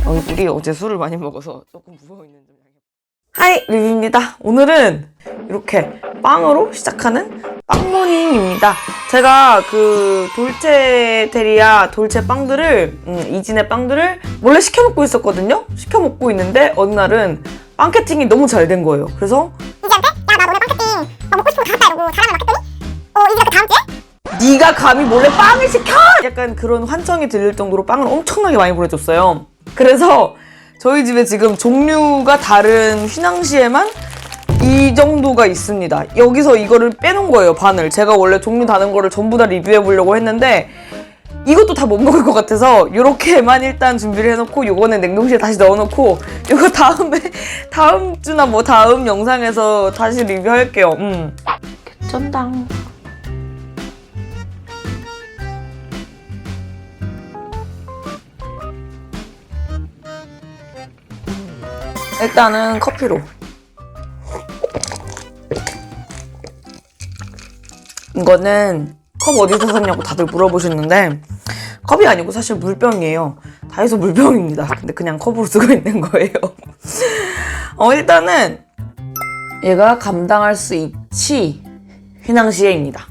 얼굴이 어제 술을 많이 먹어서 조금 부어있는 좀. 하이, 리뷰입니다. 오늘은 이렇게 빵으로 시작하는 빵모닝입니다. 제가 그 돌체테리아 돌체 빵들을 이진의 빵들을 몰래 시켜 먹고 있었거든요. 시켜 먹고 있는데 어느 날은 빵캐팅이 너무 잘 된 거예요. 그래서 이지한테 야, 나 너네 빵캐팅 먹고 싶은 거 다 했다 이러고 자랑을 막 했더니 이지가 그 다음 주에 네가 감히 몰래 빵을 시켜! 약간 그런 환청이 들릴 정도로 빵을 엄청나게 많이 보내줬어요. 그래서 저희 집에 지금 종류가 다른 휘낭시에만 이 정도가 있습니다. 여기서 이거를 빼놓은 거예요, 반을. 제가 원래 종류 다른 거를 전부 다 리뷰해 보려고 했는데 이것도 다 못 먹을 것 같아서 이렇게만 일단 준비를 해놓고 요거는 냉동실에 다시 넣어놓고 이거 다음 주나 뭐 다음 영상에서 다시 리뷰할게요. 개쩐당. 일단은 커피로. 이거는 컵 어디서 샀냐고 다들 물어보시는데 컵이 아니고 사실 물병이에요. 다이소 물병입니다. 근데 그냥 컵으로 쓰고 있는 거예요. 일단은 얘가 감당할 수 있지 휘낭시에입니다.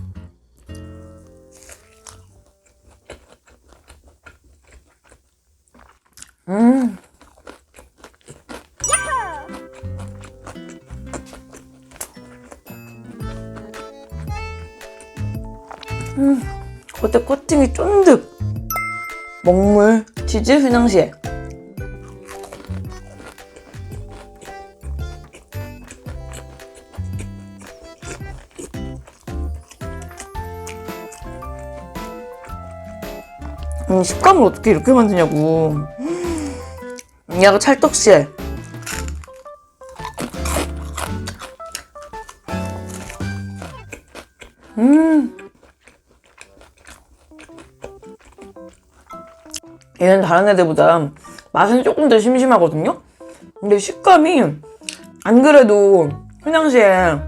겉에 코팅이 쫀득. 먹물, 치즈, 휘낭시에. 식감을 어떻게 이렇게 만드냐고. 얘가 찰떡시에. 얘는 다른 애들보다 맛은 조금 더 심심하거든요? 근데 식감이 안 그래도 휘낭시에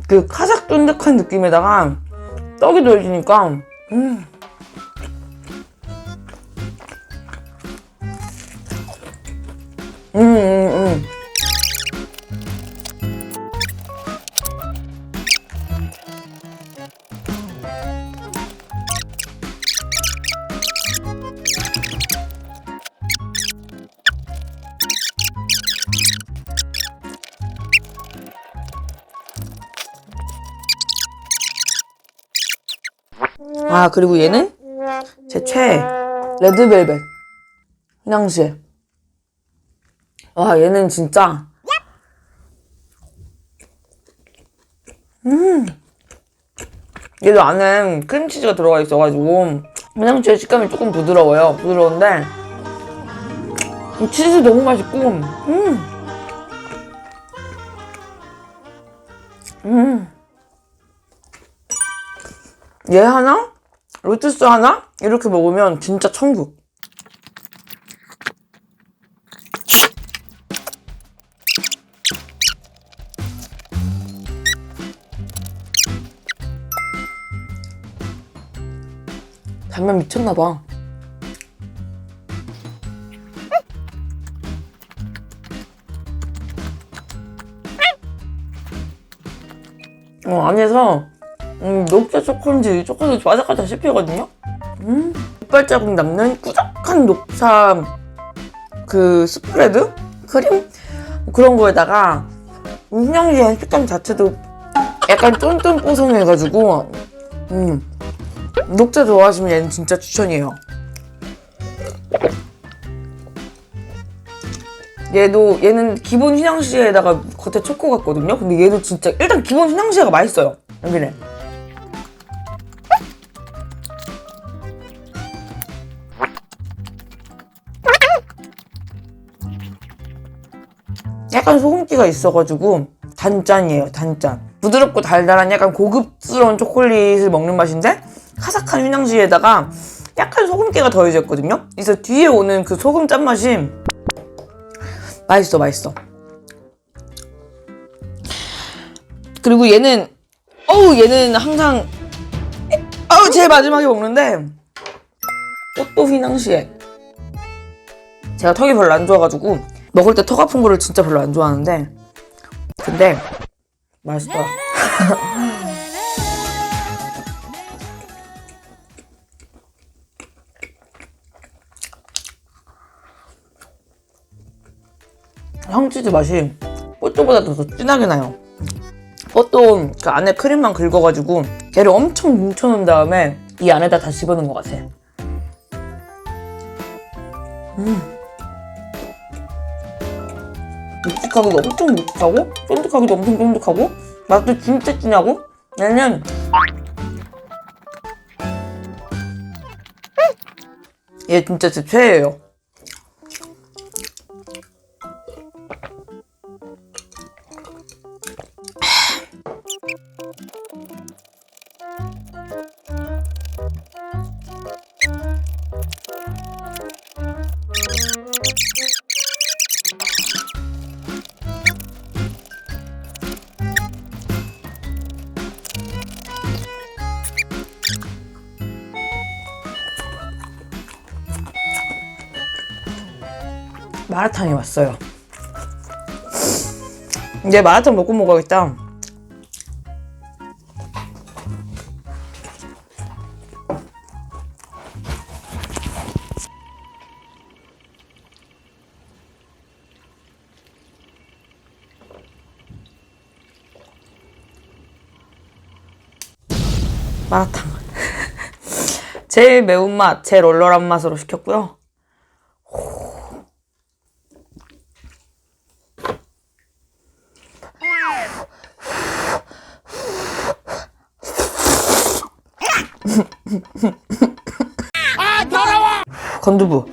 그 카삭 쫀득한 느낌에다가 떡이 들어있으니까 아, 그리고 얘는 제 최애 레드벨벳 휘낭시에. 와, 얘는 진짜 얘도 안에 크림치즈가 들어가 있어가지고 휘낭시에 식감이 조금 부드러워요. 부드러운데 이 치즈 너무 맛있고 얘 하나? 로투스 하나? 이렇게 먹으면 진짜 천국. 단면 미쳤나봐. 안에서 녹차 초코인지 초코도 바삭바삭 씹히거든요? 이빨자국 남는 꾸덕한 녹차 그 스프레드? 크림? 그런 거에다가 휘낭시에 식감 자체도 약간 쫀쫀뽀송해가지고 녹차 좋아하시면 얘는 진짜 추천이에요. 얘는 기본 휘낭시에다가 겉에 초코 같거든요? 근데 얘도 진짜 일단 기본 휘낭시에가 맛있어요. 여기는 약간 소금기가 있어가지고 단짠이에요. 단짠. 부드럽고 달달한 약간 고급스러운 초콜릿을 먹는 맛인데 카삭한 휘낭시에다가 약간 소금기가 더해져 있거든요. 그래서 뒤에 오는 그 소금 짠맛이 맛있어. 그리고 얘는 항상 제일 마지막에 먹는데 꽃도 휘낭시에 제가 턱이 별로 안 좋아가지고 먹을 때 턱 아픈 거를 진짜 별로 안 좋아하는데 근데 맛있더라. 황치즈 맛이 뽀또보다 더 진하게 나요. 뽀또 그 안에 크림만 긁어가지고 걔를 엄청 뭉쳐놓은 다음에 이 안에다 다 집어넣은 것 같아. 묵직하기도 엄청 묵직하고 쫀득하기도 엄청 쫀득하고 맛도 진짜 진하고 얘는 얘 진짜 제 최애예요. 마라탕이 왔어요. 이제 마라탕 먹고 먹어야겠다. 마라탕. 제일 매운맛, 제일 얼얼한 맛으로 시켰고요. 건두부.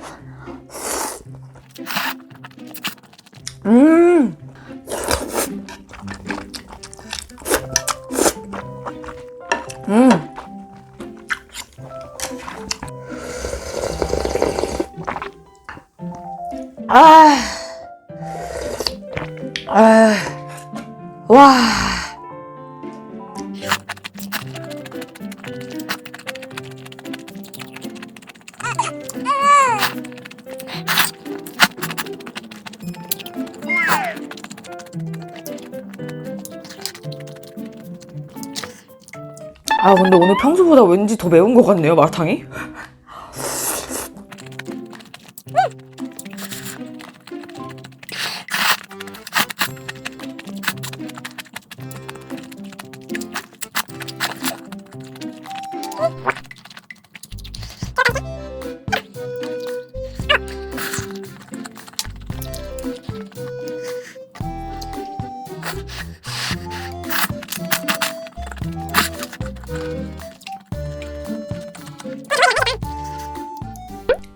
와. 근데 오늘 평소보다 왠지 더 매운 것 같네요, 마라탕이.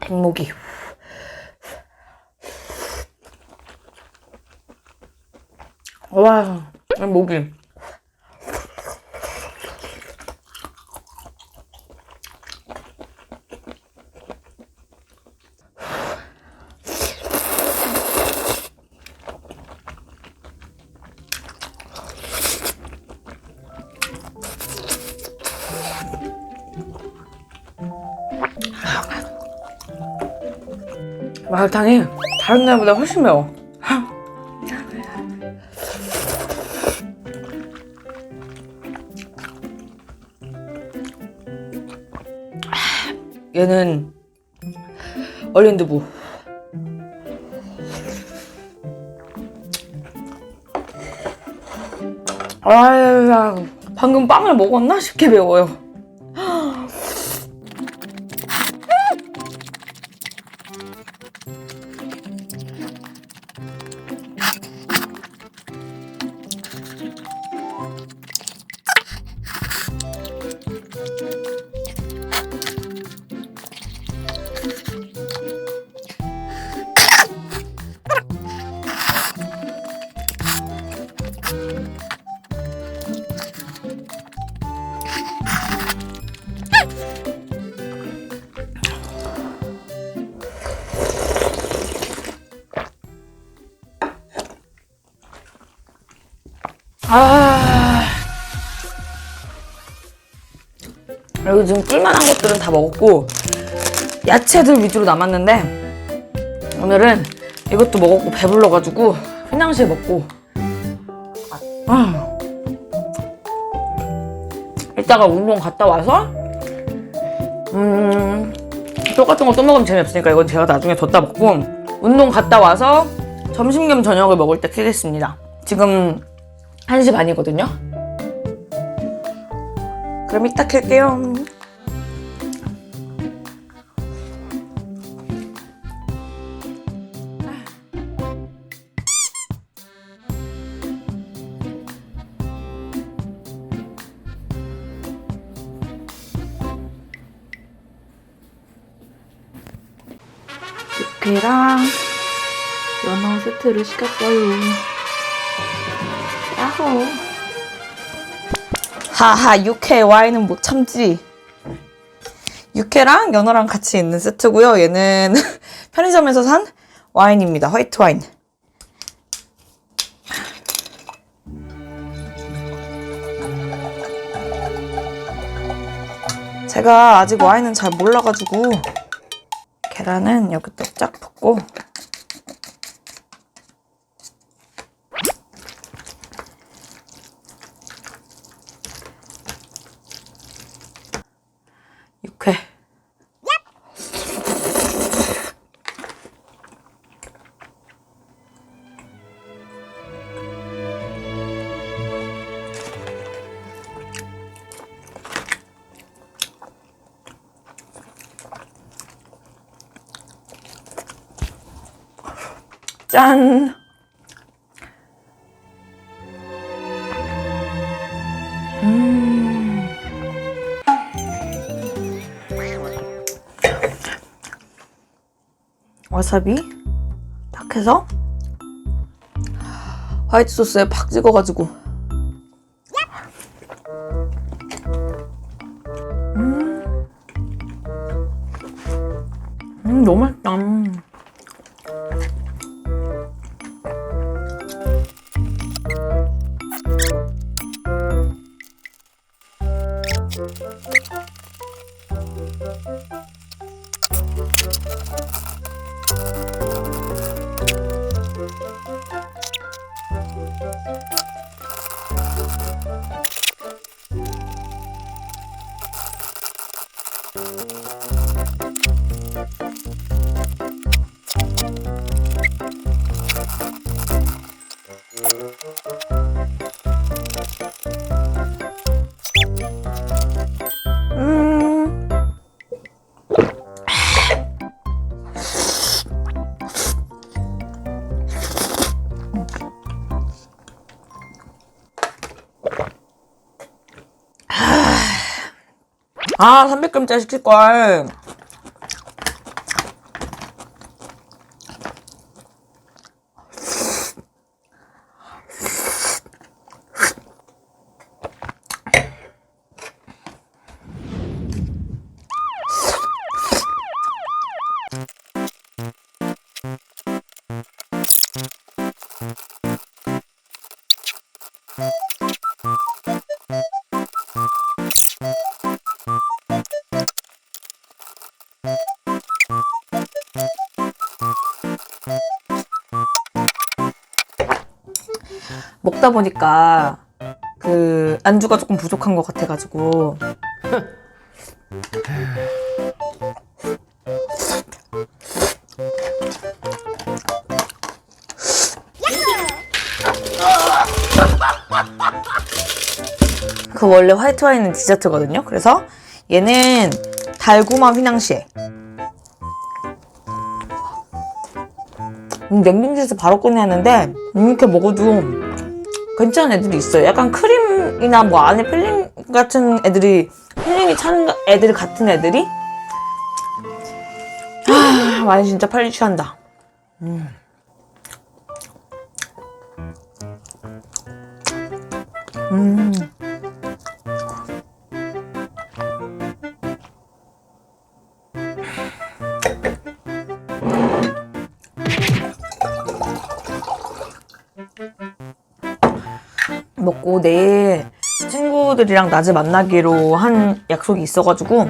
백목이. 와, 목이. 마라탕이 다른 날보다 훨씬 매워. 얘는 얼린두부. 방금 빵을 먹었나 싶게 매워요. 여기 지금 꿀만한 것들은 다 먹었고 야채들 위주로 남았는데 오늘은 이것도 먹었고 배불러가지고 휘낭시에 먹고 이따가 운동 갔다 와서 똑같은 거 또 먹으면 재미없으니까 이건 제가 나중에 뒀다 먹고 운동 갔다 와서 점심 겸 저녁을 먹을 때 켜겠습니다. 지금 1시 반이거든요. 그럼 이따 켤게요. 육회랑 연어 세트를 시켰어요. 야호. 하하, 육회 와인은 못 참지. 육회랑 연어랑 같이 있는 세트고요. 얘는 편의점에서 산 와인입니다. 화이트 와인. 제가 아직 와인은 잘 몰라가지고 계란은 여기다 쫙 붓고 육회. 짠! 와사비 딱 해서 화이트 소스에 팍 찍어가지고 너무 맛있다. 아, 300g짜리 시킬걸. 먹다 보니까 그 안주가 조금 부족한 것 같아가지고 그 원래 화이트 와인은 디저트거든요. 그래서 얘는 달고나 휘낭시에 냉동실에서 바로 꺼내는데 이렇게 먹어도 괜찮은 애들이 있어요. 약간 크림이나 뭐 안에 필링 같은 애들이 필링이 찬 애들 같은 애들이 와인 진짜 빨리 취한다. 먹고 내일 친구들이랑 낮에 만나기로 한 약속이 있어가지고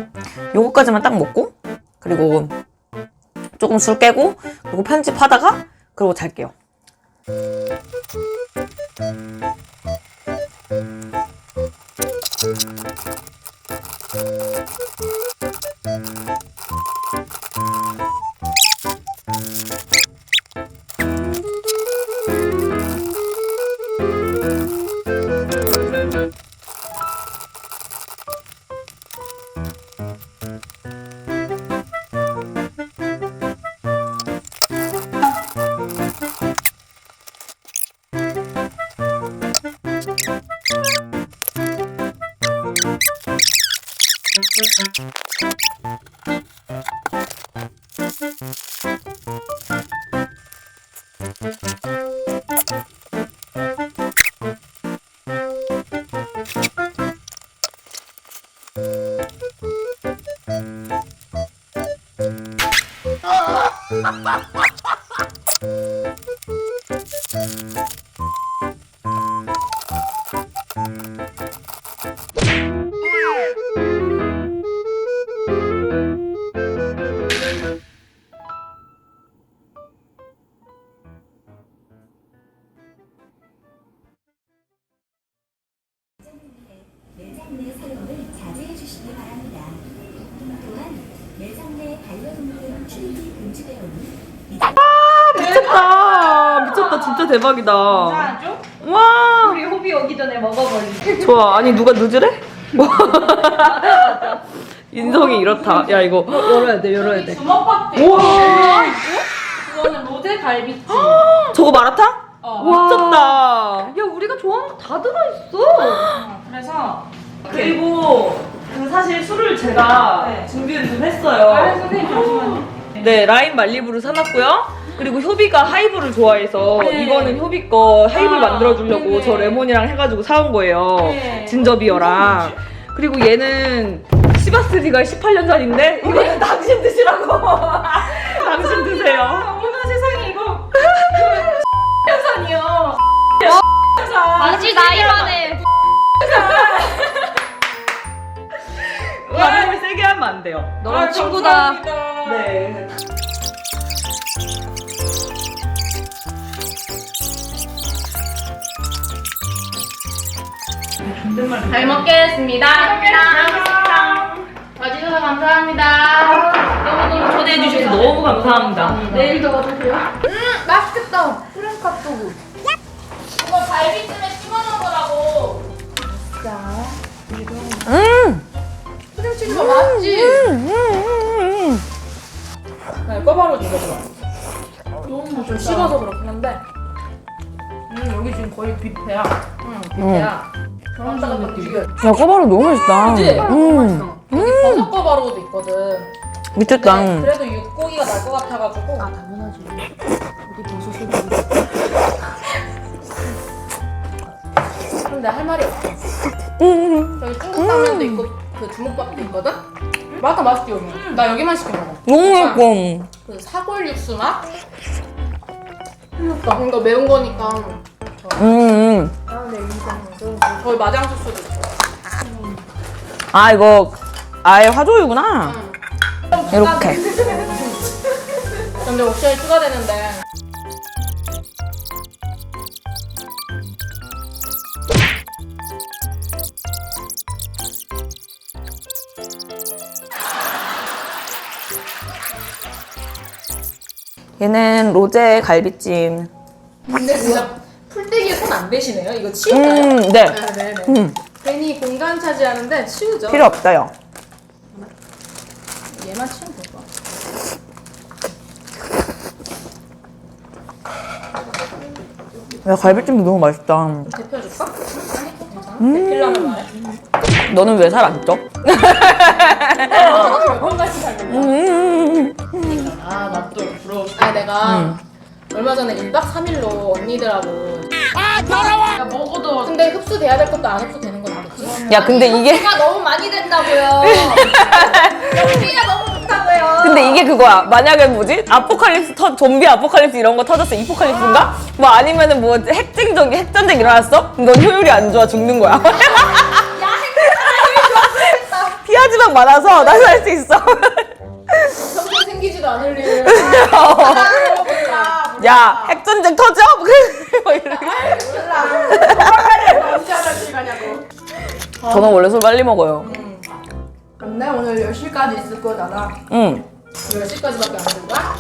요거까지만 딱 먹고 그리고 조금 술 깨고 그리고 편집하다가 그리고 잘게요. 매장 내 사용을 자제해 주시기 바랍니다. 또한 매장 내 반려동물 출입이 금지되어 오니 미쳤다 진짜 대박이다. 괜찮죠? 와 우리 호비 오기 전에 먹어버리기. 좋아. 아니 누가 늦으래? 뭐 인성이 이렇다. 야 이거 열어야 돼, 열어야 돼. 주먹밥도 우와 이거는 로제 갈비찜. 저거 마라탕? 와. 미쳤다. 야, 우리가 좋아하는 거 다 들어있어. 그래서 그리고 그 사실 술을 제가 네. 준비를 좀 했어요. 선생님 잠시만요. 네, 라임 말리부를 사놨고요. 그리고 효비가 하이브를 좋아해서 네. 이거는 효비 거 하이브 아, 만들어주려고 네네. 저 레몬이랑 해가지고 사온 거예요. 네. 진저비어랑. 그리고 얘는 시바스디가 18년 전인데 이거는 당신 드시라고. 당신 드세요. 어머나 세상에 이거 현산이요. 아직 나이만 해. 발음을 세게 하면 안 돼요. 너랑 친구다. 네. 잘 먹겠습니다. 와주셔서 감사합니다. 너무너무 초대해 주셔서 너무 감사합니다. 내일도 와주세요. 맛있겠다. 프랭카토구. 이거 갈비찜에 찍어 먹으라고. 프랭치즈 맛있지? 네, 꺼바로 주세요. 너무 좀 식어서 그렇긴 한데. 여기 지금 거의 뷔페야. 뷔페야. 그런 느낌. 야, 꼬바로 너무 맛있다. 그치? 맛있어. 여기 버섯 꺼바로도 있거든. 미쳤다. 근데 그래도 육고기가 날 것 같아가지고. 아, 당연하지. 어디 버섯을 근데 할 말이 없어. 저기 중국 당면도 있고 그 주먹밥도 있거든? 맛다 맛있지 여기. 나 여기만 시켜 먹어. 너무 맛있고. 그 사골 육수 맛? 그러니까 이거 매운 거니까 거의 마장 소스도 있어. 아, 이거 아예 화조유구나. 이렇게. 근데 옵션이 추가되는데 얘는 로제 갈비찜. 근데 진짜 풀떼기에 손 안 대시네요? 이거 치울까요? 네. 네네. 괜히 공간 차지하는데 치우죠. 필요 없어요. 얘만 치우면 될 것 같아. 야, 갈비찜도 너무 맛있다. 데펴줄까? 아니, 괜찮아. 데필라면 말해. 너는 왜 살 안 쪄? 몇번 같이 살고. 아, 나도 부러워. 아, 내가 얼마 전에 1박 3일로 언니들하고. 아, 더러워! 야, 먹어도. 근데 흡수돼야 될 것도 안 흡수되는 건 알겠지? 야, 근데 이게 가 너무 많이 된다고요. 연기가 너무 좋다고요. 근데 이게 그거야. 만약에 뭐지? 아포칼립스 좀비 아포칼립스 이런 거 터졌어. 이포칼립스인가? 뭐 아니면은 뭐 핵전쟁 일어났어? 넌 효율이 안 좋아. 죽는 거야. 피하지만 많아서 난 살 수 있어. 평생 생기지도 않을 일. 야, 핵전쟁 터져? 뭐 이렇게. 언제 화장실 가냐고. 저는 원래 술 빨리 먹어요. 근데 오늘 10시까지 있을 거잖아. 응. 10시까지밖에 안 된 거야?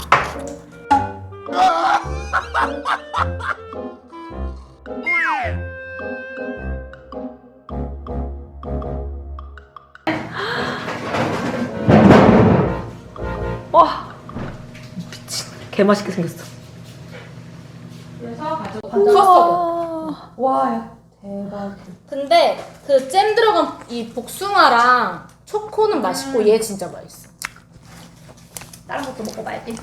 와. 미친. 개 맛있게 생겼어. 그래서 가지고 컸어. 와, 야, 대박. 근데 그 잼 들어간 이 복숭아랑 초코는 맛있고 얘 진짜 맛있어. 다른 것도 먹어봐야지.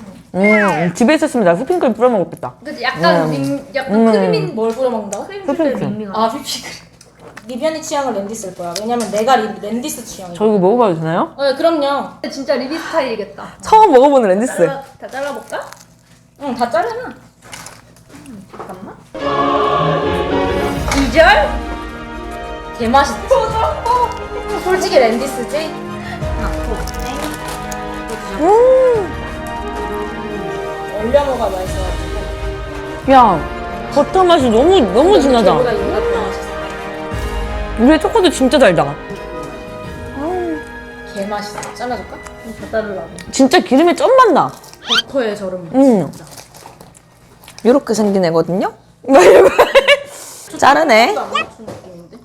집에 있었으면 나 휘핑크림 뿌려 먹었겠다. 그치, 약간 약간 크림인 뭘 뿌려 먹는다고? 휘핑크림. 아 휘핑크림. 리비안이 취향을 랜디 쓸 거야. 왜냐면 내가 랜디스 취향이야. 저 이거 먹어봐도 되나요? 네, 그럼요. 진짜 리비 스타일이겠다. 처음 먹어보는 랜디스. 다 잘라볼까? 응, 다 자르나? 잠깐만. 2절? 개 맛있지. 솔직히 랜디스지? 얼려 먹어야 맛있어가지고. 야, 버터 맛이 너무 진하다. 걔보다 얘가 더 맛있어. 위에 초코도 진짜 달다. 개 맛있어. 잘라줄까? 다 자르라고. 진짜 기름에 쩐맛 나. 버터에 절음. 이렇게 생긴 애거든요? 자르네. 안 맞춘 느낌인데?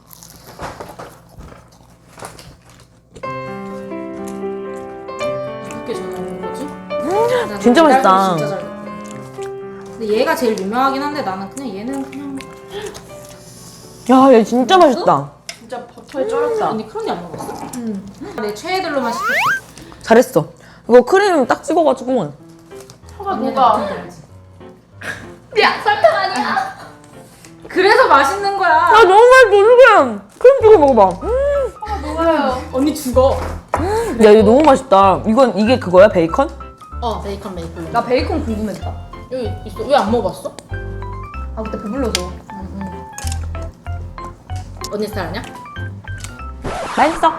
이렇게 전하는 거지? 난 진짜 맛있다. 진짜 잘 먹어. 근데 얘가 제일 유명하긴 한데 나는 그냥 얘는 그냥 야, 얘 진짜 맛있다. 진짜 버터에 쩔었다. 언니 크런이 안 먹었어? 내 최애들로만 시켰어. 잘했어. 이거 크림 딱 찍어가지고. 혀가 녹아. 야, 설탕 아니야. 그래서 맛있는 거야. 야, 너무 맛있어. 이게. 크림 찍어 먹어봐. 녹아요. 언니 죽어. 야, 이거 너무 맛있다. 이게 그거야? 베이컨? 베이컨 메이플. 나 베이컨 궁금했다. 여기 있어. 왜 안 먹어봤어? 아, 그때 배불러서. 언니 스타일 아니야? 맛있어.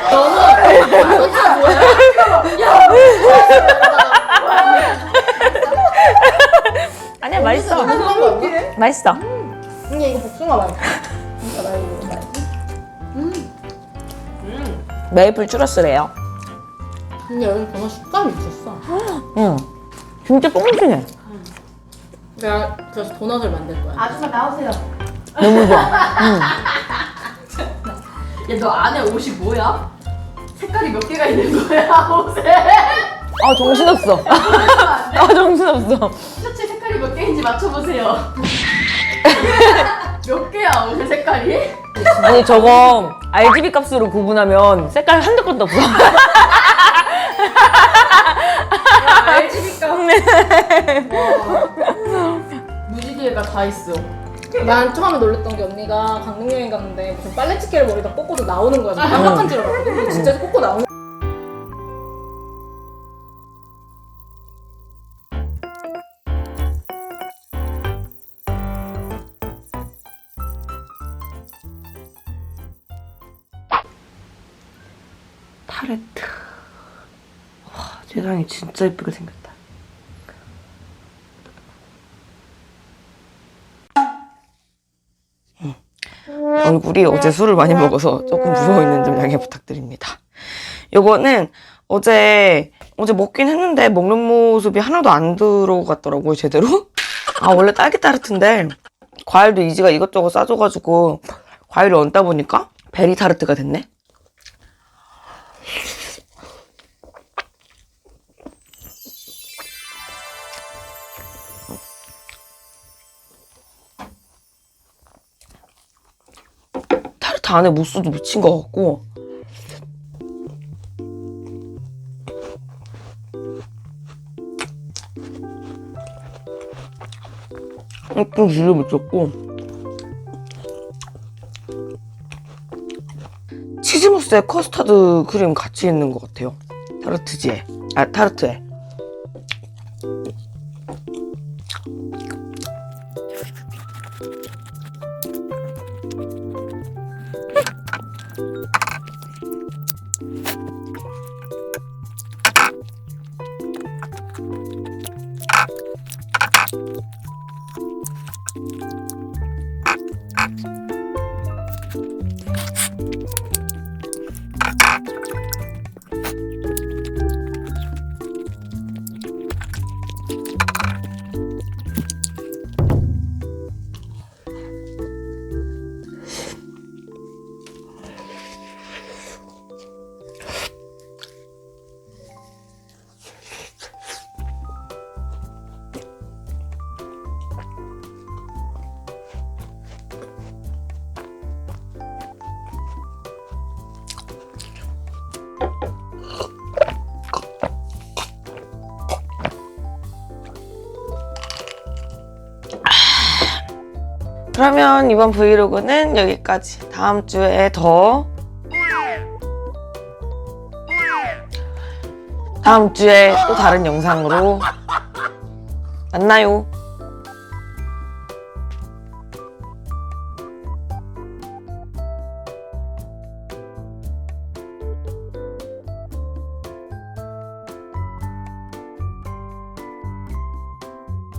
너는 스타일 뭐야? 아니야, 맛있어. 너무 웃기네. 맛있어. 근데 이거 복숭아 맛있어. 진짜 나 이거 맛있어. 메이플 추러스래요. 근데 여기 정말 식감이 있었어. 응. 진짜 뽕신해. 내가 그래서 도넛을 만들 거야. 아줌마 나오세요. 너무 좋아. 야, 너 안에 옷이 뭐야? 색깔이 몇 개가 있는 거야, 옷에? 아, 정신없어. 아, 정신없어. 셔츠 색깔이 몇 개인지 맞춰보세요. 몇 개야, 옷의 색깔이? 아니, 저거 RGB 값으로 구분하면 색깔 한두 건도 없어. RGB가. 무지개가 다 있어. 난 처음에 놀랬던 게 언니가 강릉 여행 갔는데 무슨 빨래집게를 머리다 꽂고도 나오는 거야. 깜빡한 줄 알았거든. 근데 진짜 꽂고 나오는 타레트. 와, 세상에 진짜 예쁘게 생겼다. 얼굴이 어제 술을 많이 먹어서 조금 부어있는 점 양해 부탁드립니다. 요거는 어제 먹긴 했는데 먹는 모습이 하나도 안 들어갔더라고요, 제대로. 아, 원래 딸기 타르트인데 과일도 이지가 이것저것 싸줘가지고 과일을 얹다 보니까 베리 타르트가 됐네. 타르트 안에 무스도 미친 것 같고. 좀 질려 미쳤고. 치즈무스에 커스터드 크림 같이 있는 것 같아요. 타르트지에. 아, 타르트에. 그러면 이번 브이로그는 여기까지. 다음 주에 다음 주에 또 다른 영상으로 만나요.